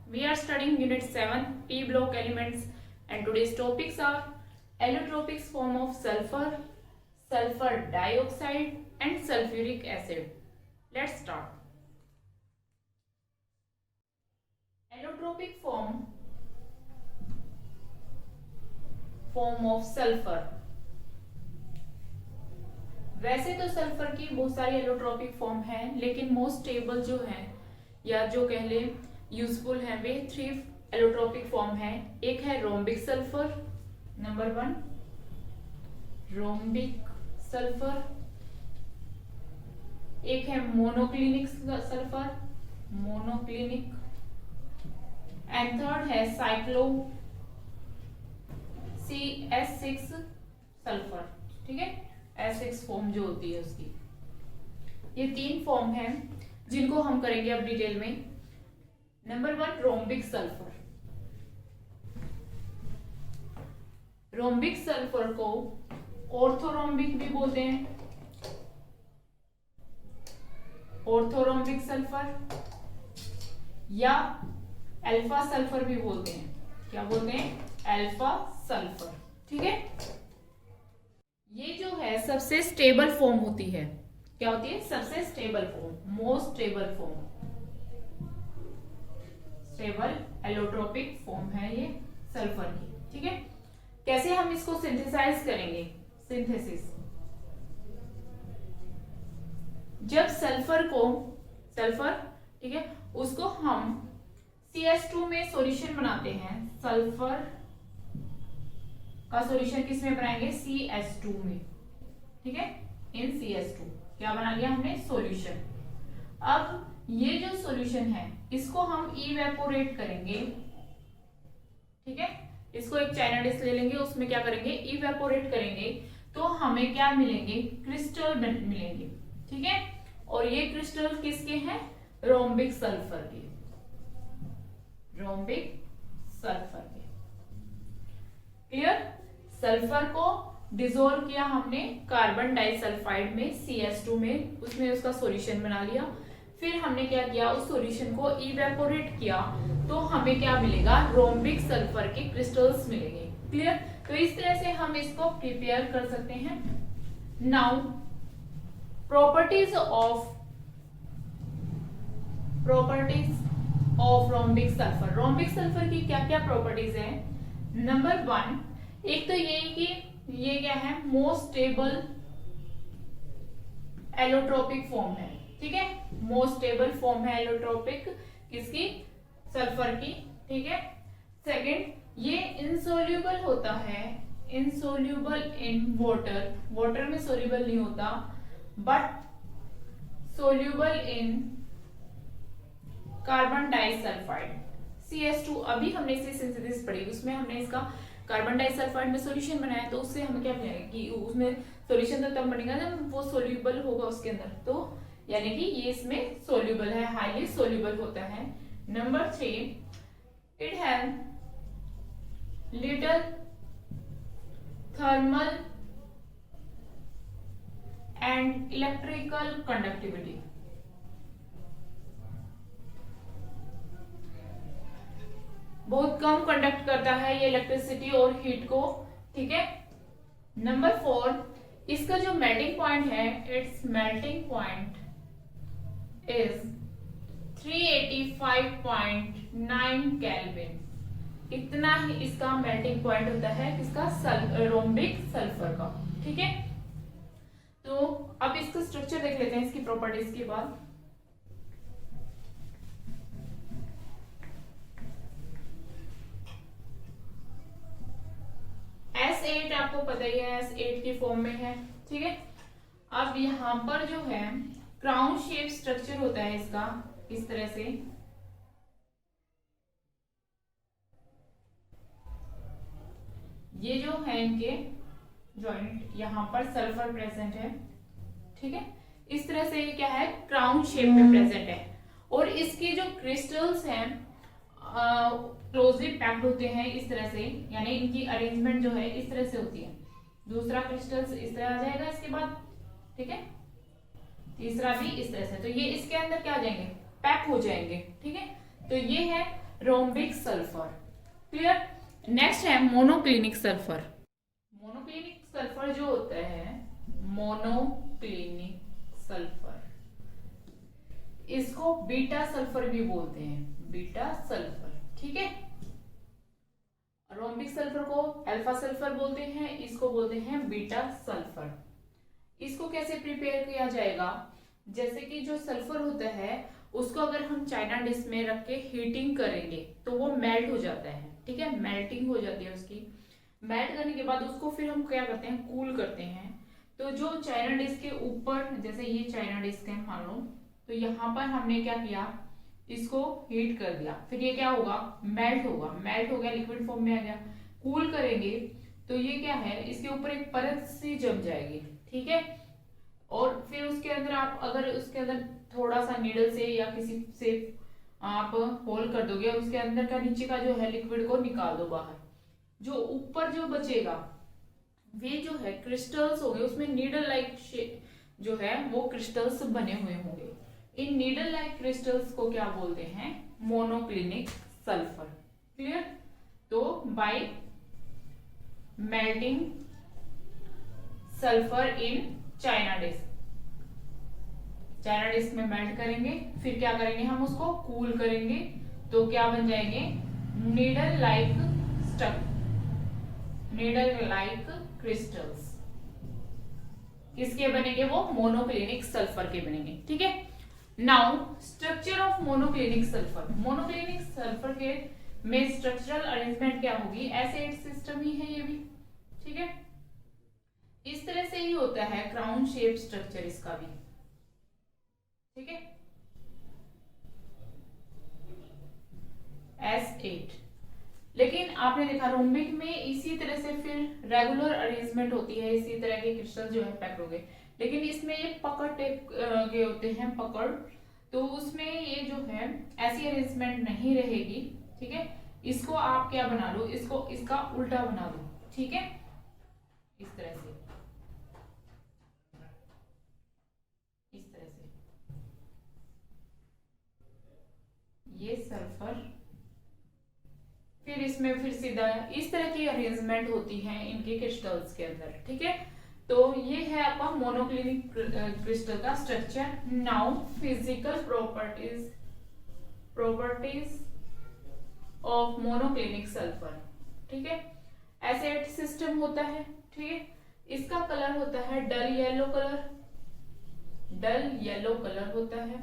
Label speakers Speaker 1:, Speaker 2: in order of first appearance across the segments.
Speaker 1: We are studying Unit 7 P block elements, and today's topics are allotropic form of sulfur, sulfur dioxide, and sulfuric acid. Let's start. Allotropic form of sulfur. वैसे तो sulphur की बहुत सारी allotropic form है, लेकिन most stable जो है या जो कह ले यूजफुल है वे 3 एलोट्रोपिक फॉर्म है। एक है rhombic sulphur, number 1 rhombic sulphur. एक है monoclinic sulphur, monoclinic. And third है साइक्लो CS6 सल्फर। ठीक है, S6 फॉर्म जो होती है उसकी। ये 3 फॉर्म हैं जिनको हम करेंगे अब डिटेल में। Number 1 rhombic sulphur. Rhombic sulphur को ऑर्थोरोम्बिक भी बोलते हैं, ऑर्थोरोम्बिक सल्फर, या अल्फा सल्फर भी बोलते हैं। क्या बोलते हैं? Alpha sulphur. ठीक है, ये जो है सबसे स्टेबल फॉर्म होती है। क्या होती है? सबसे stable form, most stable form, stable allotropic form है ये सल्फर की। ठीक है, कैसे हम इसको सिंथेसाइज करेंगे? सिंथेसिस, जब सल्फर ठीक है, उसको हम CS2 में सॉल्यूशन बनाते हैं। सल्फर का सॉल्यूशन किस में बनाएंगे? CS2 में। ठीक है, इन CS2 क्या बना लिया हमने? सॉल्यूशन। अब ये जो सॉल्यूशन है इसको हम इवेपोरेट करेंगे। ठीक है, इसको एक चाइना डिश ले लेंगे, उसमें क्या करेंगे? इवेपोरेट करेंगे, तो हमें क्या मिलेंगे? क्रिस्टल मिलेंगे। ठीक है, और ये क्रिस्टल किसके हैं? रोम्बिक सल्फर के, रोम्बिक सल्फर के। क्लियर? सल्फर को डिसॉल्व किया हमने कार्बन डाइसल्फाइड में CS2 में, उसमें उसका सॉल्यूशन बना लिया। फिर हमने क्या किया? उस सॉल्यूशन को इवेपोरेट किया, तो हमें क्या मिलेगा? रोम्बिक सल्फर के क्रिस्टल्स मिलेंगे। क्लियर? तो इस तरह से हम इसको प्रिपेयर कर सकते हैं। Now properties of rhombic sulphur. Rhombic sulphur की क्या क्या प्रॉपर्टीज है? नंबर 1, एक तो ये कि ये क्या है? मोस्ट स्टेबल एलोट्रोपिक फॉर्म है। ठीक है, मोस्ट स्टेबल फॉर्म है एलोट्रोपिक किसकी? सल्फर की। ठीक है, सेकंड, ये इनसोल्यूबल होता है, इनसोल्यूबल इन वाटर, वाटर में सोल्यूबल नहीं होता, but soluble in carbon disulphide CS2। अभी हमने इसकी सिंथेसिस पढ़ी, उसमें हमने इसका कार्बन डाइसल्फाइड में सॉल्यूशन बनाया, तो उससे हमें क्या मिलेगा कि उसमें सॉल्यूशन तो तब बनेगा जब वो सोल्यूबल होगा उसके अंदर, तो यानी कि ये इसमें सोल्यूबल है, हाईली सोल्यूबल होता है। Number 3, it has little thermal and electrical conductivity. बहुत कम कंडक्ट करता है ये इलेक्ट्रिसिटी और हीट को। ठीक है, नंबर 4, इसका जो मेल्टिंग पॉइंट है, it's melting point is 385.9 kelvin. इतना ही इसका मेल्टिंग पॉइंट होता है किसका? रोम्बिक सल्फर का। ठीक है, तो अब इसका स्ट्रक्चर देख लेते हैं इसकी प्रॉपर्टीज के बाद। S8 आपको पता ही है, S8 की फॉर्म में है। ठीक है, अब यहां पर जो है क्राउन शेप स्ट्रक्चर होता है इसका, इस तरह से। ये जो है इनके जॉइंट, यहां पर सल्फर प्रेजेंट है। ठीक है, इस तरह से ये क्या है? क्राउन शेप में प्रेजेंट है, और इसके जो क्रिस्टल्स हैं क्लोजली पैक्ड होते हैं इस तरह से, यानी इनकी अरेंजमेंट जो है इस तरह से होती है। दूसरा क्रिस्टल्स इस तरह आ जाएगा इसके बाद। ठीक है, तीसरा भी इस तरह से, तो ये इसके अंदर क्या आ जाएंगे? पैक हो जाएंगे। ठीक है, तो ये है रोम्बिक सल्फर। क्लियर। नेक्स्ट है मोनोक्लिनिक सल्फर। मोनोक्लिनिक सल्फर जो होता है, मोनोक्लिनिक सल्फर, इसको बीटा सल्फर भी बोलते हैं, बीटा सल्फर। ठीक है। रोम्बिक सल्फर को अल्फा सल्फर बोलते हैं, इसको बोलते हैं बीटा सल्फर। इसको कैसे प्रिपेयर किया जाएगा, जैसे कि जो सल्फर होता है उसको अगर हम चाइना डिश में रख के हीटिंग करेंगे तो वो मेल्ट हो जाता है। ठीक है, मेल्टिंग हो जाती है उसकी। मेल्ट करने के बाद उसको फिर हम क्या करते हैं, कूल करते हैं। तो जो चाइना डिश के ऊपर, जैसे ये चाइना डिश है मान लो, तो यहाँ पर हमने क्या किया, इसको हीट कर दिया, फिर ये क्या होगा, मेल्ट होगा। मेल्ट हो गया, लिक्विड फॉर्म में आ गया। कूल करेंगे तो ये क्या है, इसके ऊपर एक परत सी जम जाएगी। ठीक है। और फिर उसके अंदर आप अगर उसके अंदर थोड़ा सा नीडल से या किसी से आप होल कर दोगे और उसके अंदर का नीचे का जो है लिक्विड को निकाल दो बाहर, जो ऊपर जो बचेगा वे जो है क्रिस्टल्स होंगे, उसमें नीडल लाइक जो है वो क्रिस्टल्स बने हुए होंगे। इन नीडल लाइक क्रिस्टल्स को क्या बोलते हैं, मोनोक्लिनिक सल्फर। क्लियर। तो bye melting sulphur in China dish, China dish में मेल्ट करेंगे, फिर क्या करेंगे, हम उसको कूल करेंगे, तो क्या बन जाएंगे, needle like stuck, needle like crystals. किसके बनेंगे, वो मोनोक्लिनिक सल्फर के बनेंगे। ठीक है। Now structure of monoclinic sulphur. Monoclinic sulphur के में स्ट्रक्चरल अरेंजमेंट क्या होगी, ऐसे एक सिस्टम ही है ये भी। ठीक है। इस तरह से ही होता है क्राउन शेप स्ट्रक्चर इसका भी। ठीक है। S8। लेकिन आपने देखा रोम्बिक में इसी तरह से फिर रेगुलर अरेंजमेंट होती है, इसी तरह के क्रिस्टल जो है पैक हो गए। लेकिन इसमें ये पकड़ टाइप के होते हैं, पकड़, तो उसमें ये जो है ऐसी अरेंजमेंट नहीं रहेगी। ठीक है। इसको आप क्या बना लो, इसको इसका उल्टा बना दो। ठीक है, इस तरह से, इस तरह से ये सल्फर, फिर इसमें फिर सीधा इस तरह की अरेंजमेंट होती है इनके क्रिस्टल्स के अंदर। ठीक है। तो ये है आपका मोनोक्लिनिक क्रिस्टल का structure. Now physical properties of monoclinic sulphur. ठीक है। एसिड सिस्टम होता है। ठीक है। इसका कलर होता है डल येलो कलर, डल येलो कलर होता है।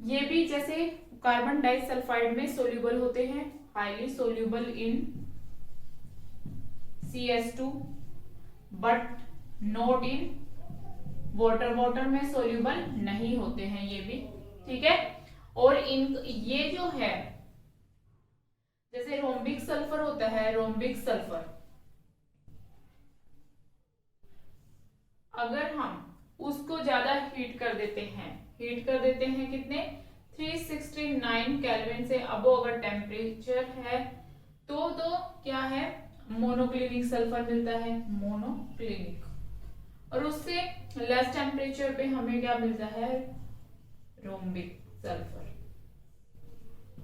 Speaker 1: ये भी जैसे कार्बन डाइसल्फाइड में सोल्यूबल होते हैं, highly soluble in CS2 but not in water, water में सोल्यूबल नहीं होते हैं ये भी। ठीक है। और इन ये जो है जैसे रोम्बिक सल्फर होता है, रोम्बिक सल्फर अगर हम उसको ज्यादा हीट कर देते हैं, हीट कर देते हैं कितने, 369 केल्विन से अबो अगर टेम्परेचर है तो क्या है, मोनोक्लिनिक सल्फर मिलता है, मोनोक्लिनिक। और उससे लेस टेम्परेचर पे हमें क्या मिलता है, रोम्बिक सल्फर।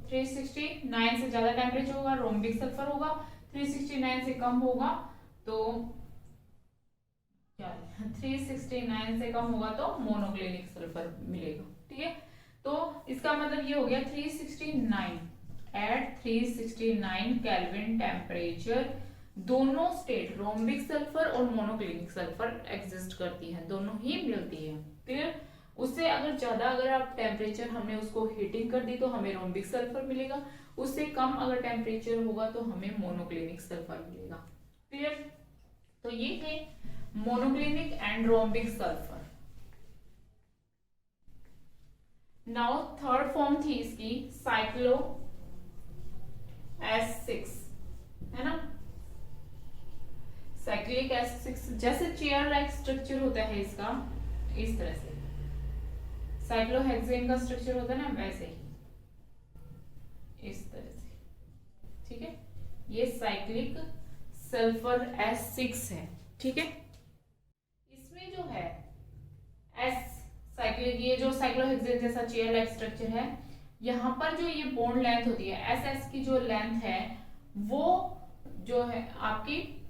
Speaker 1: 369 से ज्यादा टेम्परेचर होगा रोम्बिक सल्फर होगा, 369 से कम होगा तो क्या, 369 से कम होगा तो मोनोक्लिनिक सल्फर मिलेगा। ठीक है। तो इसका मतलब ये हो गया 369 एट 369 केल्विन टेम्परेचर दोनों स्टेट रोम्बिक सल्फर और मोनोक्लिनिक सल्फर एग्जिस्ट करती हैं, दोनों ही मिलती है। क्लियर। उससे अगर ज्यादा अगर आप टेम्परेचर हमने उसको हीटिंग कर दी तो हमें रोम्बिक सल्फर मिलेगा, उससे कम अगर टेम्परेचर होगा तो हमें मोनोक्लिनिक सल्फर मिलेगा। क्लियर। तो ये थे monoclinic and rhombic sulphur. Now third form थी इसकी साइक्लो S6, है ना, साइक्लिक S6। जैसे चेयर लाइक स्ट्रक्चर होता है इसका, इस तरह से साइक्लोहेक्सेन का स्ट्रक्चर होता है ना, वैसे ही इस तरह से। ठीक है। ये साइक्लिक सल्फर S6 है। ठीक है। इसमें जो है S साइक्लिक, ये जो साइक्लोहेक्सेन जैसा चेयर लाइक स्ट्रक्चर है, यहाँ पर जो ये बॉन्ड लेंथ होती है एस एस की जो लेंथ है वो जो है आपकी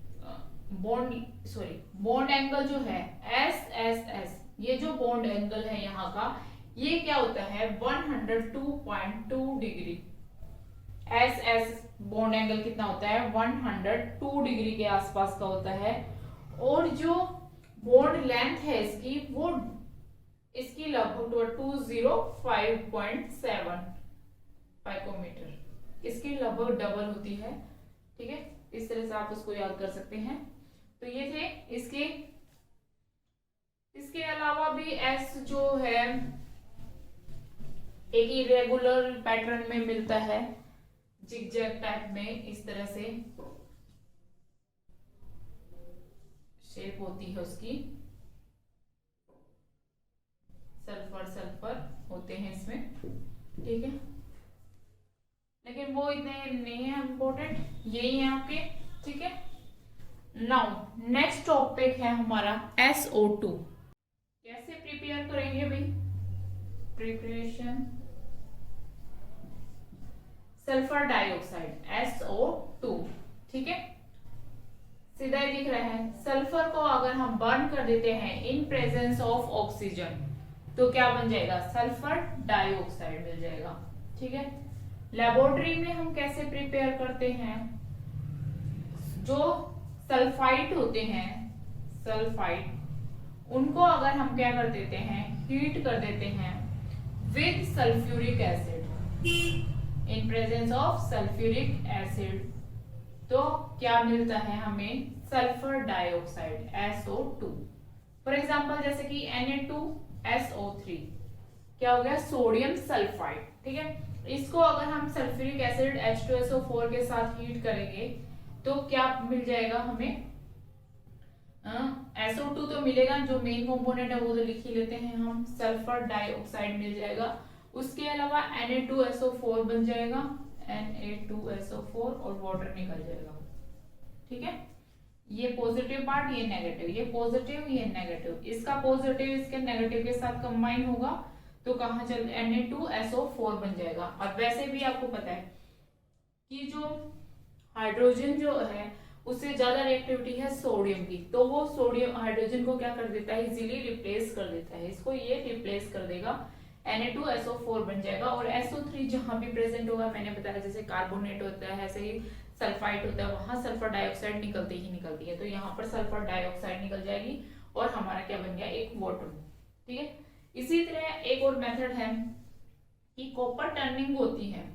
Speaker 1: बॉन्ड एंगल जो है एस एस एस, ये जो बॉन्ड एंगल है यहाँ का ये क्या होता है 102.2 degree. S S bond angle कितना होता है 102 डिग्री के आसपास का होता है। और जो बॉन्ड लेंथ है इसकी वो इसकी लगभग 205.7 पाइकोमीटर, इसकी लगभग डबल होती है। ठीक है, इस तरह से आप उसको याद कर सकते हैं। तो ये थे इसके अलावा भी एस जो है एक इरेगुलर पैटर्न में मिलता है, जिगजैग टाइप में, इस तरह से शेप होती है उसकी, सल्फर होते हैं इसमें। ठीक है, लेकिन वो इतने नहीं है इम्पोर्टेंट, यही है आपके। ठीक है, नाउ नेक्स्ट टॉपिक है हमारा SO2। कैसे प्रिपेयर करेंगे भाई, प्रिपरेशन सल्फर डाइऑक्साइड SO2। ठीक है, सीधा ही दिख रहा है। सल्फर को अगर हम बर्न कर देते हैं इन प्रेजेंस ऑफ ऑक्सीजन तो क्या बन जाएगा, सल्फर डाइऑक्साइड मिल जाएगा। ठीक है, लेबोरेटरी में हम कैसे प्रिपेयर करते हैं, जो सल्फाइड होते हैं, सल्फाइड उनको अगर हम क्या कर देते हैं, हीट कर देते हैं with sulphuric acid, in presence of sulphuric acid, तो क्या मिलता है हमें, sulphur dioxide SO2। For example जैसे कि Na2SO3 क्या हो गया, सोडियम सल्फाइड। ठीक है, इसको अगर हम सल्फ्यूरिक एसिड H2SO4 के साथ हीट करेंगे तो क्या मिल जाएगा हमें, SO2 तो मिलेगा, जो मेन कंपोनेंट है वो तो लिख ही लेते हैं हम, सल्फर डाइऑक्साइड मिल जाएगा। उसके अलावा Na2SO4 बन जाएगा, Na2SO4 और वाटर निकल जाएगा। ठीक है, ये पॉजिटिव पार्ट, ये नेगेटिव, ये पॉजिटिव, ये नेगेटिव, इसका पॉजिटिव इसके नेगेटिव के साथ कंबाइन होगा तो कहाँ चल, Na2SO4 बन जाएगा। और वैसे भी आपको पता है कि जो हाइड्रोजन जो है उससे ज्यादा रिएक्टिविटी है सोडियम की, तो वो सोडियम हाइड्रोजन को क्या कर देता है, इजीली रिप्लेस कर देता है, इसको ये रिप्लेस कर देगा, Na2SO4 बन जाएगा। और SO3 जहां भी प्रेजेंट होगा, मैंने बताया जैसे कार्बोनेट होता है ऐसे ही सल्फाइड होता है, वहां सल्फर डाइऑक्साइड निकलती ही निकलती है, तो यहाँ पर सल्फर डाइऑक्साइड निकल जाएगी और हमारा क्या बन गया, एक वाटर। ठीक है, इसी तरह एक और मेथड है कि कॉपर टर्निंग होती है,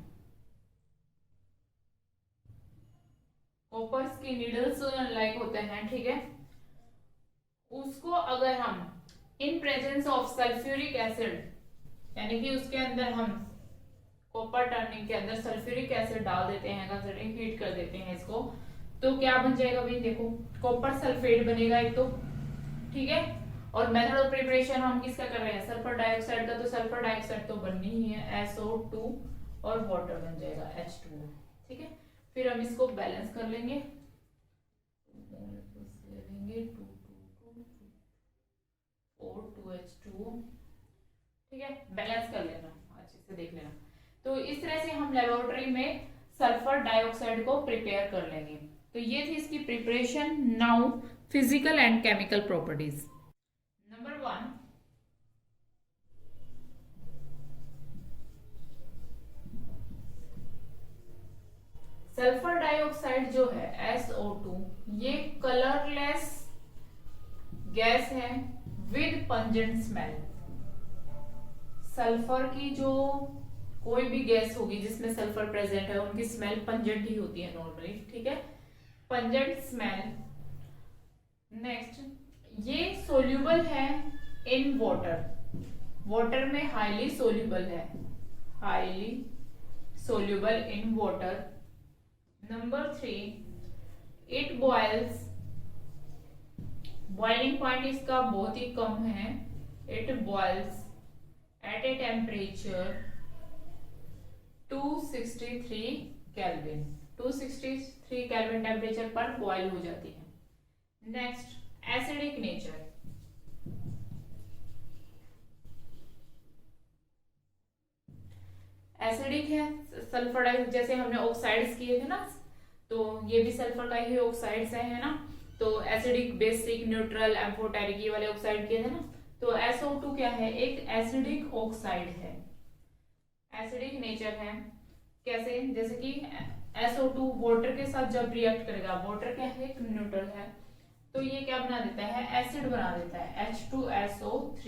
Speaker 1: कॉपर्स की नीडल्स लाइक होते हैं। ठीक है, उसको अगर हम in presence of sulphuric acid, यानी कि उसके अंदर हम कॉपर टर्निंग के अंदर सल्फ्यूरिक एसिड डाल देते हैं, कंसिडरिंग हीट कर देते हैं इसको, तो क्या बन जाएगा भाई, देखो कॉपर सल्फेट बनेगा एक तो। ठीक है, और मेथड ऑफ प्रिपरेशन हम किसका कर रहे हैं, सल्फर डाइऑक्साइड का, तो सल्फर डाइऑक्साइड तो बननी ही है, SO2 और वाटर बन जाएगा H2। ठीक है, फिर हम इसको बैलेंस कर लेंगे, लेंगे 2 4 2H2। ठीक है, बैलेंस कर लेना, अच्छे से देख लेना। तो इस तरह से हम लेबोरेटरी में सल्फर डाइऑक्साइड को प्रिपेयर कर लेंगे। तो ये थी इसकी preparation. Now physical and chemical properties. Number 1, sulphur dioxide जो है SO2 ये कलरलेस गैस है विद पंजेंट स्मेल। सल्फर की जो कोई भी गैस होगी जिसमें सल्फर प्रेजेंट है उनकी स्मेल पंजेंट ही होती है नॉर्मली। ठीक है, पंजेंट स्मेल। नेक्स्ट, ये सोल्यूबल है इन वाटर, वाटर में हाईली सोल्यूबल है, highly soluble in water. Number 3, it boils, boiling point इसका बहुत ही कम है, it boils at a temperature 263 kelvin, 263 kelvin temperature पर बॉयल हो जाती है। नेक्स्ट, एसिडिक नेचर, एसिडिक है। सल्फर डाइऑक्साइड जैसे हमने ऑक्साइड्स किए थे ना, तो ये भी सल्फर का ही ऑक्साइड्स है ना। तो एसिडिक, बेसिक, न्यूट्रल, एम्फोटेरिक ये वाले ऑक्साइड किए थे ना। तो SO2 क्या है, एक एसिडिक ऑक्साइड है, एसिडिक नेचर है। कैसे, जैसे कि SO2 वाटर के साथ जब रिएक्ट करेगा, वाटर क्या है, एक न्यूट्रल है, तो ये क्या बना देता है, एसिड बना देता है, H2SO3।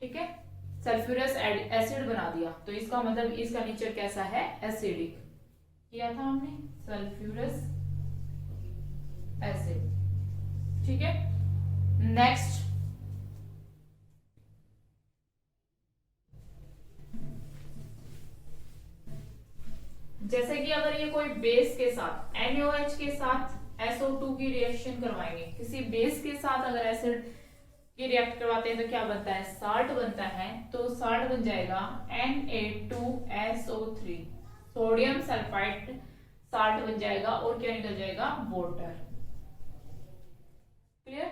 Speaker 1: ठीक है, सल्फ्यूरस एसिड बना दिया, तो इसका मतलब इसका नेचर कैसा है, एसिडिक किया था हमने, सल्फ्यूरस एसिड। ठीक है, नेक्स्ट जैसे कि अगर ये कोई बेस के साथ NaOH के साथ SO2 की रिएक्शन करवाएंगे, किसी बेस के साथ अगर एसिड की रिएक्ट करवाते हैं तो क्या बनता है, साल्ट बनता है। तो साल्ट बन जाएगा Na2SO3, सोडियम सल्फाइड साल्ट बन जाएगा, और क्या निकल जाएगा, वाटर। क्लियर।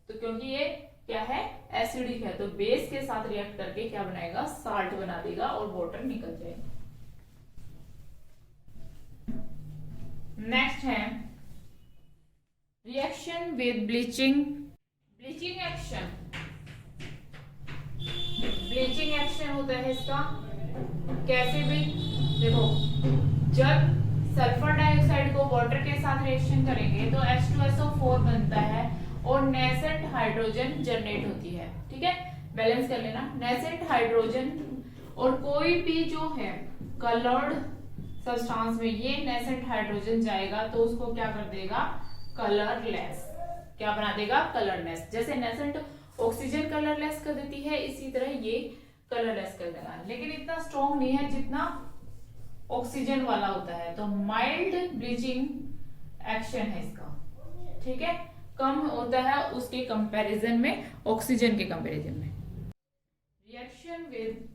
Speaker 1: तो क्योंकि ये क्या है, एसिडिक है, तो बेस के साथ रिएक्ट करके क्या बनाएगा, साल्ट बना देगा और वाटर निकल जाएगा। नेक्स्ट है reaction with bleaching. Bleaching action, bleaching action होता है इसका कैसे भी, देखो जब सल्फर डाइऑक्साइड को वाटर के साथ रिएक्शन करेंगे तो H2SO4 बनता है और नेसेंट हाइड्रोजन जनरेट होती है। ठीक है, बैलेंस कर लेना, नेसेंट हाइड्रोजन, और कोई भी जो है कलर्ड सब्सटेंस में ये नेसेंट हाइड्रोजन जाएगा तो उसको क्या कर देगा, कलरलेस। क्या बना देगा, कलरलेस। जैसे नेसेंट ऑक्सीजन कलरलेस कर देती है, इसी तरह ये कलरलेस कर देगा, लेकिन इतना स्ट्रॉन्ग नहीं है जितना ऑक्सीजन वाला होता है। तो माइल्ड ब्लीचिंग एक्शन है इसका। ठीक है, कम होता है उसके कंपैरिजन में, ऑक्सीजन के कंपैरिजन में। Reaction with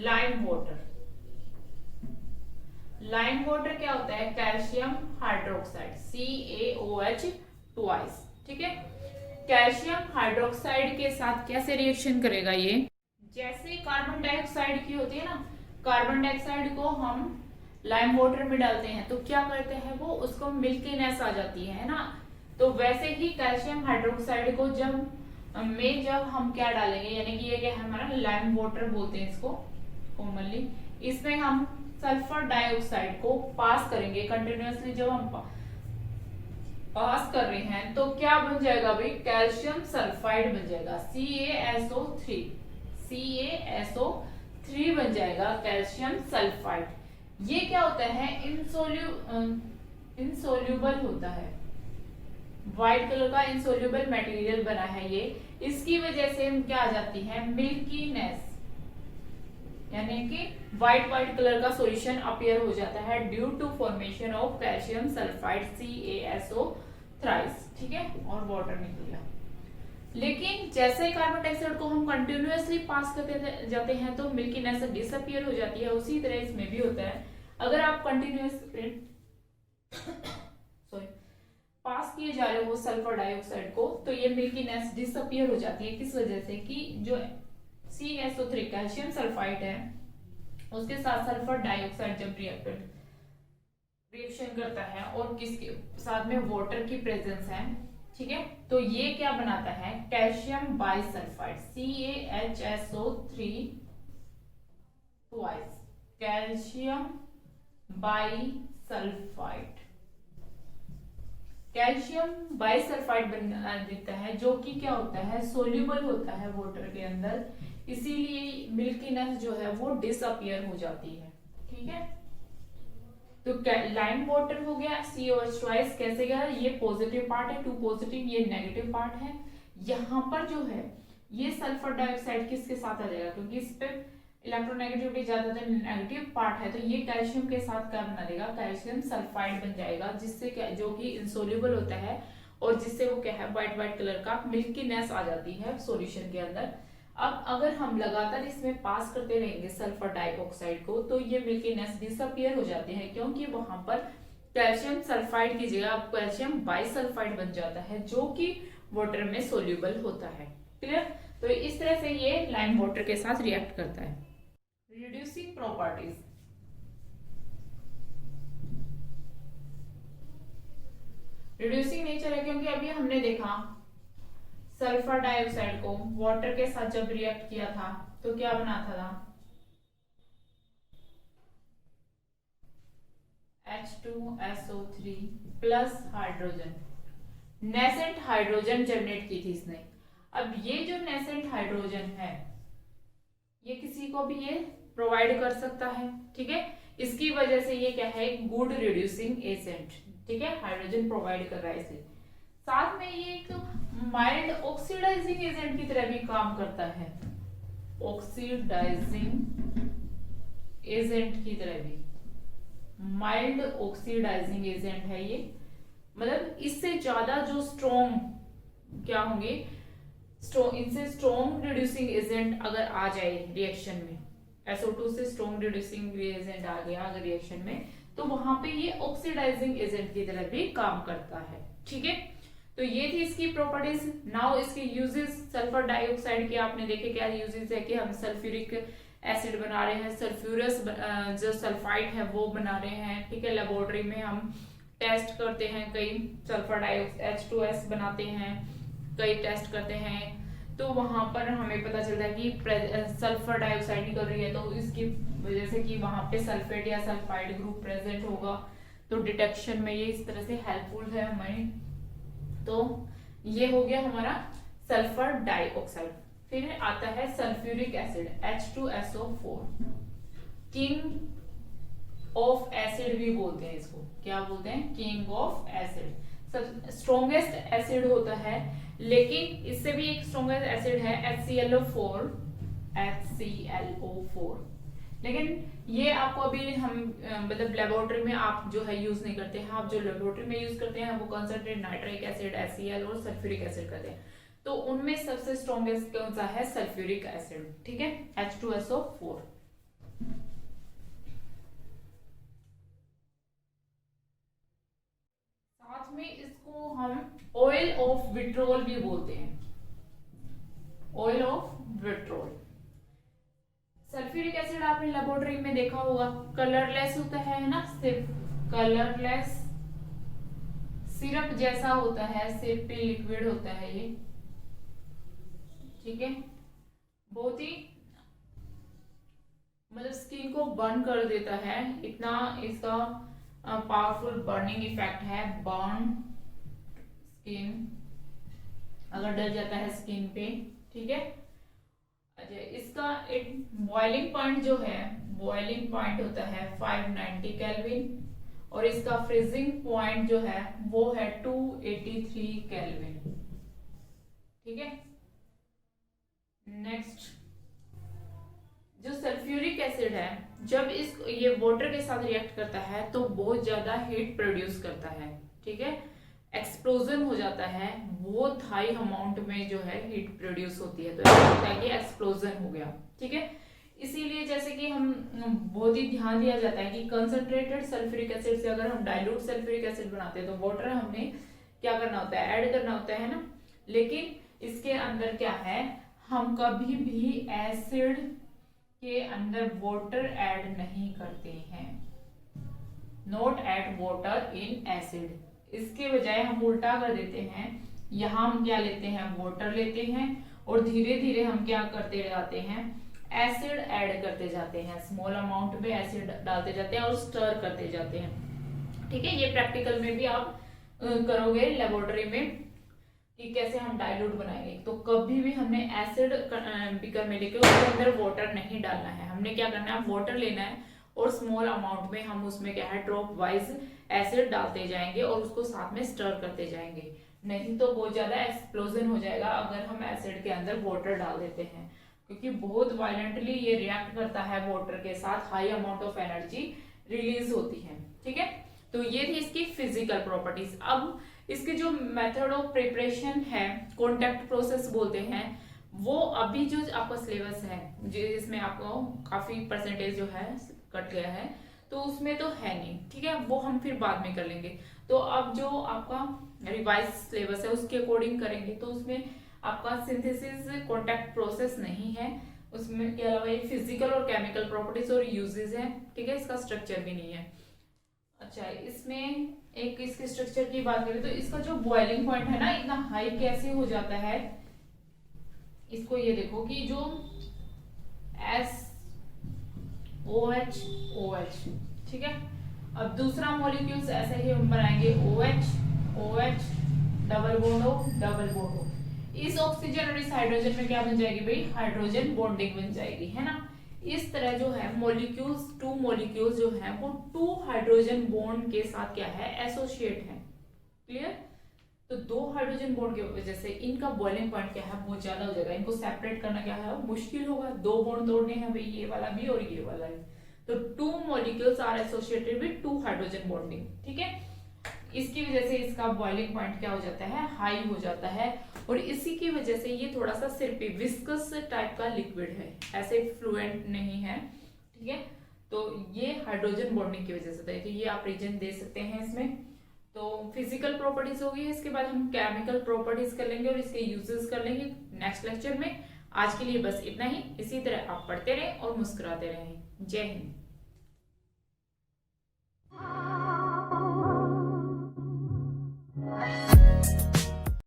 Speaker 1: lime water. Lime water क्या होता है, कैल्शियम हाइड्रोक्साइड, CaOH ट्वाइस। ठीक है, कैल्शियम हाइड्रोक्साइड के साथ कैसे रिएक्शन करेगा ये, जैसे कार्बन डाइऑक्साइड की होती है ना, कार्बन डाइऑक्साइड को हम लाइम वाटर में डालते हैं तो क्या करते हैं वो, उसको मिल्कीनेस आ जाती है ना। तो वैसे ही कैल्शियम हाइड्रोक्साइड को जब हम क्या डालेंगे, यानी कि ये क्या है हमारा लाइम वाटर बोलते हैं इसको कॉमनली, इसमें हम सल्फर डाइऑक्साइड को पास करेंगे कंटिन्यूअसली। जब हम पास कर रहे हैं तो क्या बन जाएगा भाई, कैल्शियम सल्फाइड बन जाएगा, CaSO3, CaSO3 बन जाएगा कैल्शियम सल्फाइड। ये क्या होता है, इनसोल्यूबल होता है, व्हाइट कलर का इनसोल्यूबल मटेरियल बना है ये। इसकी वजह से क्या आ जाती है, मिल्कीनेस, यानी कि व्हाइट कलर का सॉल्यूशन अपीयर हो जाता है due to formation of calcium sulphide CaSO thrice. ठीक है, और वाटर निकल गया। लेकिन जैसे कार्बन डाइऑक्साइड को हम कंटिन्यूअसली पास करते जाते हैं तो मिल्कीनेस डिसअपीयर हो जाती है, उसी तरह इसमें भी होता है। अगर आप कंटिन्यूअसली सॉरी पास किए जा रहे हो सल्फर डाइऑक्साइड को तो ये मिल्कीनेस डिसअपीयर हो जाती है। किस वजह से, कि जो CaSO3 कैल्शियम सल्फाइड है उसके साथ सल्फर डाइऑक्साइड जब रिएक्शन करता है और किसके साथ में वाटर की प्रेजेंस है, ठीक है, तो ये क्या बनाता है, calcium bisulphide, CaHSO3 twice, calcium bisulphide, calcium bisulphide बना देता है, जो कि क्या होता है, सोल्यूबल होता है वाटर के अंदर, इसीलिए मिल्कीनेस जो है वो डिसअपीयर हो जाती है। ठीक है, तो लाइम वाटर हो गया, COH ट्वाइस कैसे गया, ये पॉजिटिव पार्ट है, 2 पॉजिटिव, ये नेगेटिव पार्ट है। यहाँ पर जो है ये सल्फर डाइऑक्साइड किसके साथ आ जाएगा, क्योंकि इस पे इलेक्ट्रोनेगेटिविटी ज्यादातर नेगेटिव पार्ट है, तो ये कैल्शियम के साथ क्या बना देगा, कैल्शियम सल्फाइड बन जाएगा, जिससे क्या, जो कि इनसोल्यूबल होता है और जिससे वो क्या है व्हाइट कलर का मिल्कीनेस आ जाती है सॉल्यूशन के अंदर। अब अगर हम लगातार इसमें पास करते रहेंगे सल्फर डाइऑक्साइड को तो ये मिल्कीनेस डिसअपीयर हो जाती है, क्योंकि वहां पर कैल्शियम सल्फाइड की जगह कैल्शियम बाइसल्फाइड बन जाता है, जो कि वाटर में सोल्यूबल होता है। क्लियर। तो इस तरह से ये लाइम वाटर के साथ रिएक्ट करता है। रिड्यूसिंग प्रॉपर्टीज, रिड्यूसिंग नेचर है क्योंकि अभी हमने देखा सल्फर डाइऑक्साइड को वाटर के साथ जब रिएक्ट किया था तो क्या बनाता था, H2SO3 plus hydrogen, nascent hydrogen generate की थी इसने। अब ये जो नेसेंट हाइड्रोजन है ये किसी को भी ये प्रोवाइड कर सकता है, ठीक है। इसकी वजह से ये क्या है, गुड रिड्यूसिंग एजेंट, ठीक है, हाइड्रोजन प्रोवाइड कर रहा है इसे। साथ में ये एक माइल्ड ऑक्सीडाइजिंग एजेंट की तरह भी काम करता है, ऑक्सीडाइजिंग एजेंट की तरह भी, माइल्ड ऑक्सीडाइजिंग एजेंट है ये। मतलब इससे ज्यादा जो स्ट्रॉन्ग क्या होंगे, इनसे स्ट्रॉन्ग रिड्यूसिंग एजेंट अगर आ जाए रिएक्शन में, SO2 से स्ट्रॉन्ग रिड्यूसिंग एजेंट आ गया अगर रिएक्शन में, तो वहां पे ये ऑक्सीडाइजिंग एजेंट की तरह भी काम करता है, ठीक है। तो ये थी इसकी प्रॉपर्टीज। नाउ इसके यूजेस, सल्फर डाइऑक्साइड के आपने देखे क्या यूजेस है कि हम सल्फ्यूरिक एसिड बना रहे हैं, सल्फ्यूरस जो सल्फाइड है वो बना रहे हैं, ठीक है। लेबोरेटरी में हम टेस्ट करते हैं, कई सल्फर डाइऑक्साइड H2S बनाते हैं, कई टेस्ट करते हैं, तो वहां पर हमें पता चलता है कि सल्फर डाइऑक्साइड निकल रही है, तो इसकी वजह से कि वहां पे सल्फेट या सल्फाइड ग्रुप प्रेजेंट होगा, तो डिटेक्शन में ये इस तरह से हेल्पफुल है हमें। तो ये हो गया हमारा सल्फर डाइऑक्साइड। फिर आता है sulphuric acid H2SO4, king of acid भी बोलते हैं इसको, क्या बोलते हैं, king of acid. Strongest acid होता है, लेकिन इससे भी एक स्ट्रॉन्गेस्ट एसिड है HClO4, लेकिन ये आपको अभी हम मतलब लेबोरेटरी में आप जो है यूज नहीं करते हैं। आप जो लेबोरेटरी में यूज करते हैं वो कंसंट्रेट नाइट्रिक एसिड HCl और सल्फ्यूरिक एसिड करते हैं, तो उनमें सबसे स्ट्रॉन्गेस्ट कौन सा है, सल्फ्यूरिक एसिड, ठीक है, H2SO4। साथ में इसको हम ऑयल ऑफ विट्रोल भी बोलते हैं, oil of vitriol. Sulphuric acid आपने लेबोरेटरी में देखा होगा, कलरलेस होता है ना, सिर्फ कलरलेस सिरप जैसा होता है, सिर्फ लिक्विड होता है ये, ठीक है। बहुत ही मतलब स्किन को बर्न कर देता है, इतना इसका पावरफुल बर्निंग इफेक्ट है, बर्न स्किन अगर डल जाता है स्किन पे, ठीक है। अच्छा, इसका एक बॉइलिंग पॉइंट जो है, बॉइलिंग पॉइंट होता है 590 केल्विन, और इसका फ्रीजिंग पॉइंट जो है वो है 283 केल्विन, ठीक है। नेक्स्ट जो सल्फ्यूरिक एसिड है, जब ये वाटर के साथ रिएक्ट करता है तो बहुत ज्यादा हीट प्रोड्यूस करता है, ठीक है, एक्सप्लोजन हो जाता है, बहुत हाई अमाउंट में जो है हीट प्रोड्यूस होती है, तो ऐसा होता है कि एक्सप्लोजन हो गया, ठीक है। इसीलिए जैसे कि हम बहुत ही ध्यान दिया जाता है कि कंसंट्रेटेड सल्फ्यूरिक एसिड से अगर हम डाइल्यूट सल्फ्यूरिक एसिड बनाते हैं तो वाटर हमने क्या करना होता है, ऐड करना होता है ना, लेकिन इसके अंदर क्या है, हम कभी भी एसिड के अंदर वाटर ऐड नहीं करते हैं, not add water in acid. इसके बजाय हम उल्टा कर देते हैं, यहाँ हम क्या लेते हैं, वाटर लेते हैं, और धीरे धीरे हम क्या करते जाते हैं, एसिड ऐड करते जाते हैं, स्मॉल अमाउंट में एसिड डालते जाते हैं और स्टर करते जाते हैं, ठीक है। ये प्रैक्टिकल में भी आप करोगे लेबोरेटरी में कि कैसे हम डाइल्यूट बनाएंगे। तो कभी भी हमने एसिड बीकर में लेके उसके अंदर वाटर नहीं डालना है, हमने क्या करना है, वाटर लेना है और स्मॉल अमाउंट में हम उसमें क्या है, ड्रॉप वाइज एसिड डालते जाएंगे और उसको साथ में स्टर करते जाएंगे, नहीं तो बहुत ज्यादा एक्सप्लोजन हो जाएगा अगर हम एसिड के अंदर वाटर डाल देते हैं, क्योंकि बहुत वायलेंटली ये रिएक्ट करता है वाटर के साथ, high amount of energy release होती है, ठीक है। तो ये थी इसकी फिजिकल प्रॉपर्टीज। अब इसके जो मेथड ऑफ प्रिपरेशन है, कॉन्टैक्ट प्रोसेस बोलते हैं, वो अभी जो आपका सिलेबस है जिसमें आपको काफी परसेंटेज जो है कट गया है, तो उसमें तो है नहीं, ठीक है, वो हम फिर बाद में कर लेंगे। तो अब जो आपका रिवाइज सिलेबस है उसके अकॉर्डिंग करेंगे, तो उसमें आपका सिंथेसिस कॉन्टैक्ट प्रोसेस नहीं है, उसमें के अलावा ये फिजिकल और केमिकल प्रॉपर्टीज और यूजेस है, ठीक है, इसका स्ट्रक्चर भी नहीं है। अच्छा, इसमें एक इसके स्ट्रक्चर की बात करें तो इसका जो बॉइलिंग पॉइंट है ना, इतना हाई कैसे हो जाता है, इसको ये देखो कि जो SOH, ठीक है। अब दूसरा मॉलिक्यूल्स ऐसे ही हम बनाएंगे, OH डबल बॉन्ड O। इस ऑक्सीजन और इस हाइड्रोजन में क्या बन जाएगी भाई, हाइड्रोजन बॉन्डिंग बन जाएगी, है ना। इस तरह जो है मॉलिक्यूल्स, टू मॉलिक्यूल्स जो है वो टू हाइड्रोजन बॉन्ड के साथ क्या है, एसोसिएट है। क्लियर। तो दो हाइड्रोजन बॉन्ड की वजह से इनका बॉइलिंग पॉइंट क्या है, बहुत ज्यादा हो जाएगा, इनको सेपरेट करना क्या है मुश्किल होगा, दो बॉन्ड तोड़ने हैं भाई, ये वाला भी और ये वाला भी। तो two molecules are associated with two hydrogen bonding, ठीक है। इसकी वजह से इसका बॉइलिंग पॉइंट क्या हो जाता है, हाई हो जाता है, और इसी की वजह से ये थोड़ा सा सिर पे विस्कस टाइप का लिक्विड है, ऐसे फ्लुएंट नहीं है, ठीक है। तो ये हाइड्रोजन बॉन्डिंग की वजह से है, तो ये आप रीजन दे सकते हैं इसमें। तो फिजिकल प्रॉपर्टीज होगी, इसके बाद हम केमिकल प्रॉपर्टीज कर लेंगे और इसके यूजेस कर लेंगे नेक्स्ट लेक्चर में। आज के लिए बस इतना ही। इसी तरह आप पढ़ते रहें और मुस्कुराते रहें। जय हिंद।